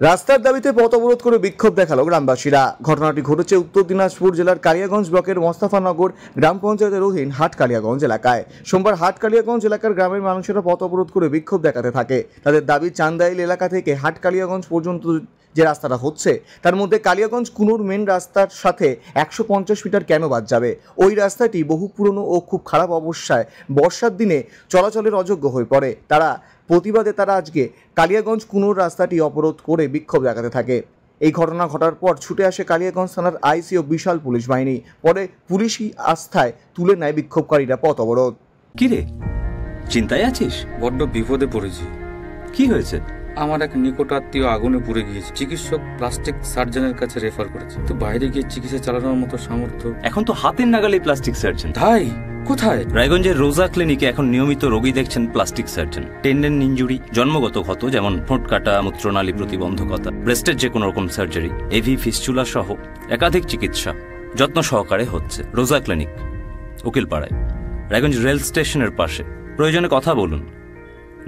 রাস্তার দাবিতে পথ অবরোধ করে বিক্ষোভ দেখালো গ্রামবাসীরা। ঘটনাটি ঘটেছে উত্তর দিনাজপুর জেলার কালিয়াগঞ্জ ব্লকের মোস্তাফানগর গ্রাম পঞ্চায়েতের অধীন হাট কালিয়াগঞ্জ এলাকায়। সোমবার হাট কালিয়াগঞ্জ এলাকার গ্রামের মানুষেরা পথ অবরোধ করে বিক্ষোভ দেখাতে থাকে। তাদের দাবি, চান্দাইল এলাকা থেকে হাট কালিয়াগঞ্জ পর্যন্ত যে রাস্তাটা হচ্ছে তার মধ্যে কালিয়াগঞ্জ কুনুর মেন রাস্তার সাথে 150 মিটার কেন বাদ যাবে? ওই রাস্তাটি বহু পুরনো ও খুব খারাপ অবস্থায়, বর্ষার দিনে চলাচলের অযোগ্য হয়ে পড়ে। প্রতিবাদে তারা আজকে কালিয়াগঞ্জ কুনুর রাস্তাটি অবরোধ করে বিক্ষোভ দেখাতে থাকে। এই ঘটনা ঘটার পর ছুটে আসে কালিয়াগঞ্জ থানার আইসি ও বিশাল পুলিশ বাহিনী। পরে পুলিশি আস্থায় তুলে নেয় বিক্ষোভকারীরা পথ অবরোধ। কি রে, চিন্তায় আছিস? বড্ড বিপদে পড়েছি। কি হয়েছে? আমার এক নিকট আত্মীয় আগুনে পুড়ে গিয়েছে। চিকিৎসক প্লাস্টিক সার্জনের কাছে রেফার করেছে, তো বাইরে গিয়ে চিকিৎসা চালানোর মতো সামর্থ্য। এখন তো হাতের নাগালে প্লাস্টিক সার্জন। ভাই কোথায়? রায়গঞ্জের রোজা ক্লিনিকে এখন নিয়মিত রোগী দেখছেন প্লাস্টিক সার্জন। টেন্ডেন ইনজুরি, জন্মগত ক্ষত যেমন ঠোঁট কাটা, মূত্রনালী প্রতিবন্ধকতা, ব্রেস্টের যে কোনো রকম সার্জারি, এভি ফিস্চুলা সহ একাধিক চিকিৎসা যত্ন সহকারে হচ্ছে রোজা ক্লিনিক, উকিলপাড়ায়, রায়গঞ্জ রেল স্টেশনের পাশে। প্রয়োজনে কথা বলুন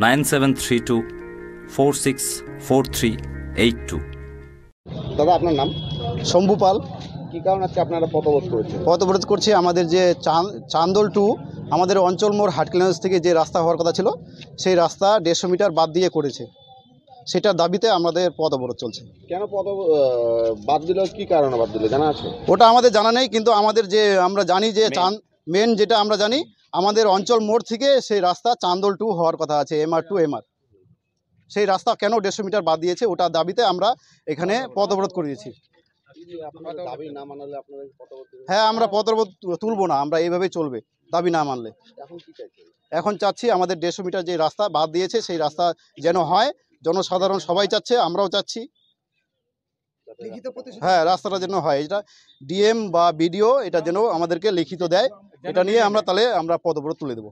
9732464382। দাদা, আপনার নাম? শম্ভু পাল। কি কারণ আছে আপনারা পথ অবরোধ করেছেন? পথ অবরোধ করছি আমাদের যে চান্দোল টু আমাদের অঞ্চল মোড় হাটকিলাগঞ্জ থেকে যে রাস্তা হওয়ার কথা ছিল, সেই রাস্তা 150 মিটার বাদ দিয়ে করেছে। সেটার দাবিতে আমাদের পথ অবরোধ চলছে। কেন পথ বাদ দিল? কি কারণে বাদ দিল জানা আছে? ওটা আমাদের জানা নেই, কিন্তু আমাদের যে আমরা জানি যে মেন যেটা আমরা জানি, আমাদের অঞ্চল মোড় থেকে সেই রাস্তা চান্দোল টু হওয়ার কথা আছে, MR টু MR। সেই রাস্তা কেন 150 মিটার বাদ দিয়েছে, ওটা দাবিতে আমরা এখানে পথ অবরোধ করেছি। হ্যাঁ, আমরা পথ অবরোধ তুলবো না, আমরা এইভাবেই চলবে দাবি না মানলে। এখন চাচ্ছি আমাদের 150 মিটার যে রাস্তা বাদ দিয়েছে সেই রাস্তা যেন হয়। জনসাধারণ সবাই চাচ্ছে, আমরাও চাচ্ছি। হ্যাঁ, রাস্তাটা যেন হয়, এটা ডিএম বা বিডিও এটা যেন আমাদেরকে লিখিত দেয়। এটা নিয়ে আমরা পথ অবরোধ তুলে দেবো।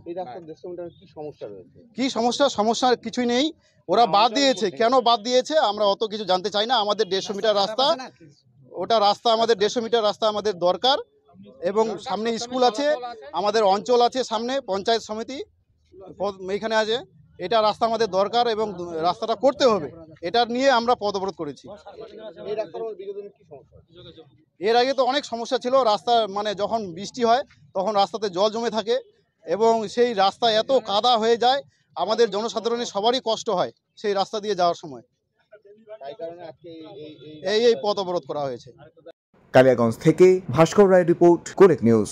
কি সমস্যা কিছুই নেই, ওরা বাদ দিয়েছে। কেন বাদ দিয়েছে আমরা অত কিছু জানতে চাই না। আমাদের 150 মিটার রাস্তা, ওটা রাস্তা আমাদের 150 মিটার রাস্তা আমাদের দরকার। এবং সামনে স্কুল আছে, আমাদের অঞ্চল আছে, সামনে পঞ্চায়েত সমিতি এইখানে আছে। এটা রাস্তা আমাদের দরকার এবং রাস্তাটা করতে হবে। এটা নিয়ে আমরা পথ অবরোধ করেছি। এর আগে তো অনেক সমস্যা ছিল। রাস্তা যখন বৃষ্টি হয় তখন রাস্তাতে জল জমে থাকে এবং সেই রাস্তা এত কাদা হয়ে যায়, আমাদের জনসাধারণের সবারই কষ্ট হয় সেই রাস্তা দিয়ে যাওয়ার সময়। এই পথ অবরোধ করা হয়েছে। কালিয়াগঞ্জ থেকে ভাস্কর রায় রিপোর্ট, কোরেক নিউজ।